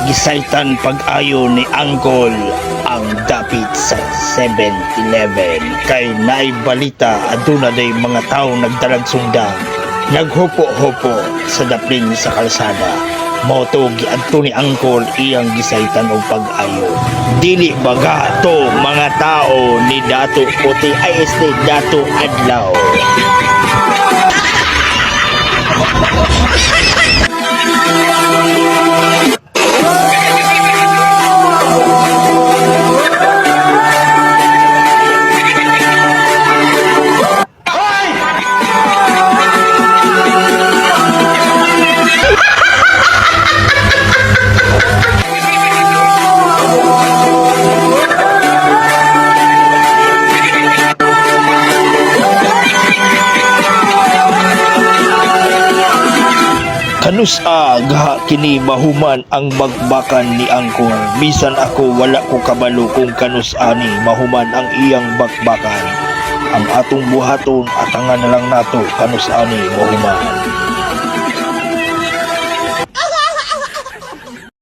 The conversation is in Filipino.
gisaytan pag-ayo ni Angkol ang dapit sa 7-Eleven kay naibalita aduna day mga tao nagdalag sundang naghupo-hupo sa dapling sa kalsada. Moto giadto ni Angkol iyang gisaytan og pag-ayo. Dili baga to mga tao ni Dato Puti ISD Dato Adlaw. Kanusa gaha kini mahuman ang bakbakan ni Angkol. Bisan ako wala ko kabalo kung kanusa ni mahuman ang iyang bakbakan. Ang atong buhaton atangan na lang nato kanusa ni mahuman.